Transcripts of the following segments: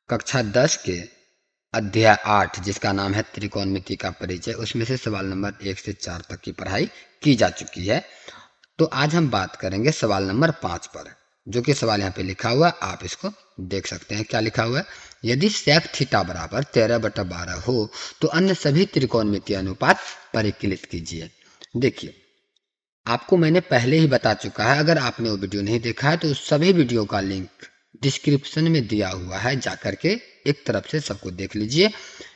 कक्षा 10 के अध्याय 8 जिसका नाम है त्रिकोणमिति का परिचय, उसमें से सवाल नंबर 1 से 4 तक की पढ़ाई की जा चुकी है। तो आज हम बात करेंगे सवाल नंबर 5 पर, जो कि सवाल यहाँ पे लिखा हुआ है, आप इसको देख सकते हैं। क्या लिखा हुआ है? यदि सेक थीटा बराबर 13/12 हो तो अन्य सभी त्रिकोणमितीय अनुपात परिकलित कीजिए। देखिए, आपको मैंने पहले ही बता चुका है, अगर आपने वो वीडियो नहीं देखा है तो उस सभी वीडियो का लिंक डिस्क्रिप्शन में दिया हुआ है, जाकर के एक तरफ से सबको देख लीजिए।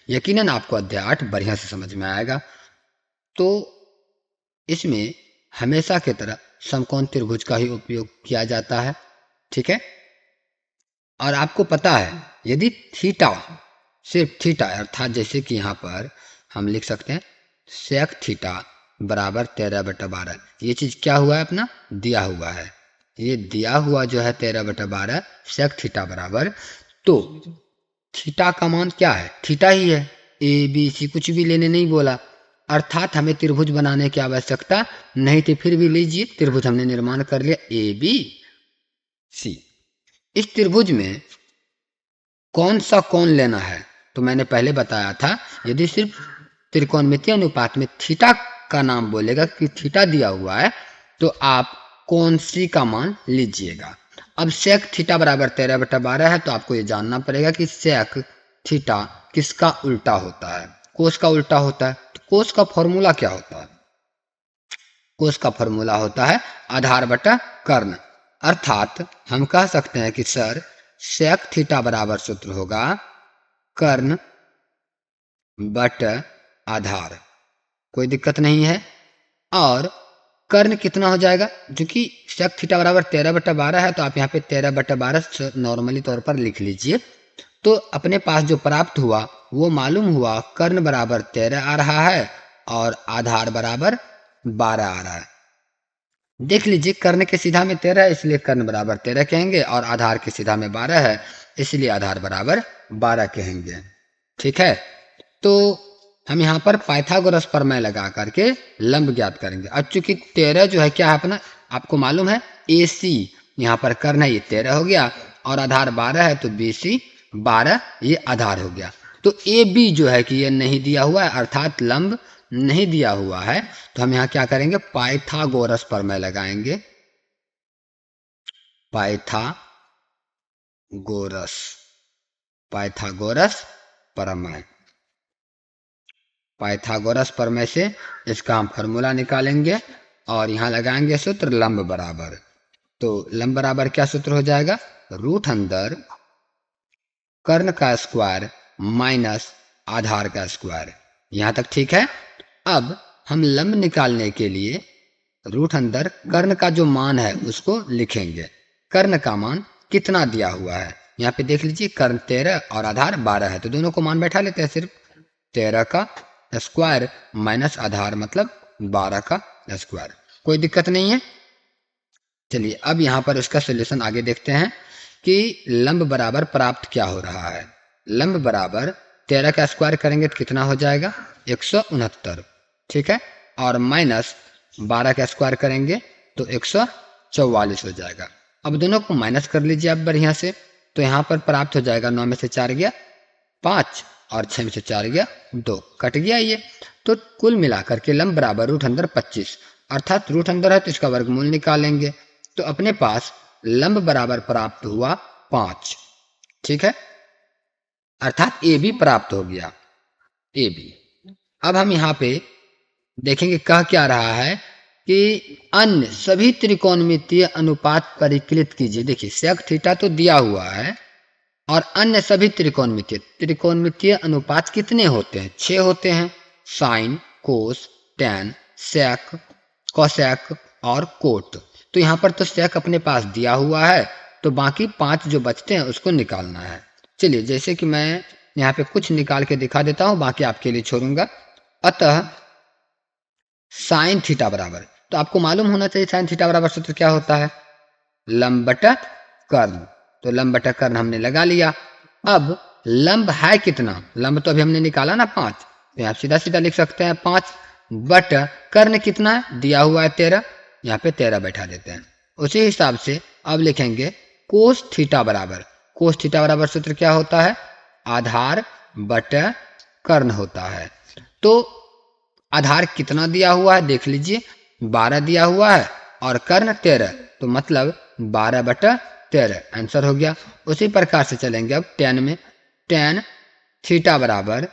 यकीनन आपको अध्याय 8 बढ़िया से समझ में आएगा। तो इसमें हमेशा की तरह समकोण त्रिभुज का ही उपयोग किया जाता है, ठीक है। और आपको पता है, यदि थीटा, सिर्फ थीटा अर्थात जैसे कि यहाँ पर हम लिख सकते हैं सेक थीटा बराबर 13/12, ये चीज क्या हुआ है? अपना दिया हुआ है। ये दिया हुआ जो है 13/12 सेक थीटा बराबर, तो थीटा का मान क्या है? थीटा ही है। ए बी सी कुछ भी लेने नहीं बोला, अर्थात हमें त्रिभुज बनाने की आवश्यकता नहीं थी। फिर भी लीजिए, त्रिभुज हमने निर्माण कर लिया ए बी सी। इस त्रिभुज में कौन सा कोण लेना है? तो मैंने पहले बताया था, यदि सिर्फ त्रिकोणमितीय अनुपात में थीटा का नाम बोलेगा कि थीटा दिया हुआ है, तो आप कौन सी का मान लीजिएगा। अब सेक थीटा बराबर 13/12 है, तो आपको ये जानना पड़ेगा कि सेक थीटा किसका उल्टा होता है? कोस का उल्टा होता है। तो कोस का फॉर्मूला क्या होता है? कोस का फॉर्मूला होता है आधार बटा कर्ण। अर्थात हम कह सकते हैं कि सर सेक थीटा बराबर सूत्र होगा कर्ण बट आधार। कोई दिक्कत नहीं है। और कर्ण कितना हो जाएगा? जो कि सेक थीटा बराबर 13/12 है, तो आप यहाँ पे 13/12 नॉर्मली तौर पर लिख लीजिए। तो अपने पास जो प्राप्त हुआ वो मालूम हुआ, कर्ण बराबर 13 आ रहा है और आधार बराबर 12 आ रहा है। देख लीजिए, कर्ण के सीधा में 13 है, इसलिए कर्ण बराबर 13 कहेंगे, और आधार के सीधा में 12 है, इसलिए आधार बराबर 12 कहेंगे। ठीक है। तो हम यहाँ पर पाइथागोरस प्रमेय लगा करके लंब ज्ञात करेंगे। अब चूंकि 13 जो है क्या है अपना, आपको मालूम है ए सी, यहाँ पर कर्ण है, ये 13 हो गया, और आधार 12 है, तो बी सी 12 ये आधार हो गया। तो ए बी जो है कि ये नहीं दिया हुआ है, अर्थात लंब नहीं दिया हुआ है, तो हम यहाँ क्या करेंगे? पाइथागोरस प्रमेय लगाएंगे। पाइथागोरस पाइथागोरस प्रमेय। पाइथागोरस प्रमेय से इसका हम फॉर्मूला निकालेंगे और यहाँ लगाएंगे सूत्र लंब बराबर। तो लंब बराबर क्या सूत्र हो जाएगा? रूट अंदर कर्ण का स्क्वायर माइनस आधार का स्क्वायर। यहाँ तक ठीक है। अब हम लंब निकालने के लिए रूट अंदर कर्ण का जो मान है उसको लिखेंगे। कर्ण का मान कितना दिया हुआ है? यहाँ पे देख लीजिए, कर्ण 13 और आधार 12 है, तो दोनों को मान बैठा लेते हैं। सिर्फ 13 का स्क्वायर माइनस आधार मतलब 12 का स्क्वायर। कोई दिक्कत नहीं है। चलिए, अब यहाँ पर इसका सोल्यूशन आगे देखते हैं कि लंब बराबर प्राप्त क्या हो रहा है। लंब बराबर 13 का स्क्वायर करेंगे तो कितना हो जाएगा? 169। ठीक है। और माइनस 12 का स्क्वायर करेंगे तो 144 हो जाएगा। अब दोनों को माइनस कर लीजिए आप बढ़िया से, तो यहाँ पर प्राप्त हो जाएगा 9 में से 4 गया 5 और 6 में से 4 गया 2, कट गया ये। तो कुल मिलाकर के लंब बराबर रूट अंदर 25, अर्थात रूट अंदर है तो इसका वर्गमूल निकालेंगे, तो अपने पास लंब बराबर प्राप्त हुआ 5। ठीक है। अर्थात ए बी प्राप्त हो गया, ए बी। अब हम यहाँ पे देखेंगे कह क्या रहा है कि अन्य सभी त्रिकोणमितीय अनुपात परिकलित कीजिए। देखिए, सेक थीटा तो दिया हुआ है, और अन्य सभी त्रिकोणमितीय अनुपात कितने होते हैं? 6 होते हैं। साइन, कोस, टैन, सेक, कोसेक और कोट। तो यहाँ पर तो सेक अपने पास दिया हुआ है, तो बाकी 5 जो बचते हैं उसको निकालना है। चलिए, जैसे कि मैं यहाँ पे कुछ निकाल के दिखा देता हूँ, बाकी आपके लिए छोड़ूंगा। अतः साइन थीटा बराबर, तो आपको मालूम होना चाहिए साइन थीटा बराबर सूत्र क्या होता है? लंब बटा कर्ण। तो लंब बटा कर्ण हमने लगा लिया। अब लंब है कितना? लंब तो अभी हमने निकाला ना 5, तो आप सीधा सीधा लिख सकते हैं 5 बट कर्ण कितना है? दिया हुआ है 13, यहाँ पे 13 बैठा देते हैं। उसी हिसाब से अब लिखेंगे कोस थीटा बराबर। कोस थीटा बराबर सूत्र क्या होता है? आधार बटे कर्ण होता है। तो आधार कितना दिया हुआ है देख लीजिए, 12 दिया हुआ है और कर्ण 13, तो मतलब 12/13 आंसर हो गया। उसी प्रकार से चलेंगे अब tan में। tan थीटा बराबर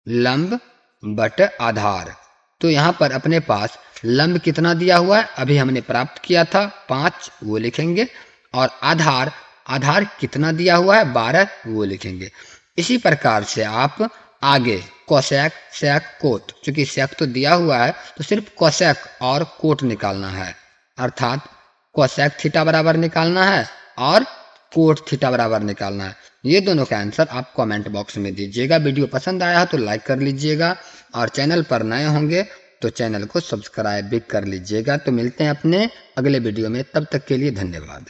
लंब बटे आधार। तो यहाँ पर अपने पास लंब कितना दिया हुआ है अभी हमने प्राप्त किया था 5, वो लिखेंगे, और आधार आधार कितना दिया हुआ है 12, वो लिखेंगे। इसी प्रकार से आप आगे कोसेक सेक कोट, चूंकि सेक तो दिया हुआ है तो सिर्फ कोसेक और कोट निकालना है, अर्थात कोसेक थीटा बराबर निकालना है और कोट थीटा बराबर निकालना है। ये दोनों का आंसर आप कमेंट बॉक्स में दीजिएगा। वीडियो पसंद आया हो तो लाइक कर लीजिएगा और चैनल पर नए होंगे तो चैनल को सब्सक्राइब भी कर लीजिएगा। तो मिलते हैं अपने अगले वीडियो में, तब तक के लिए धन्यवाद।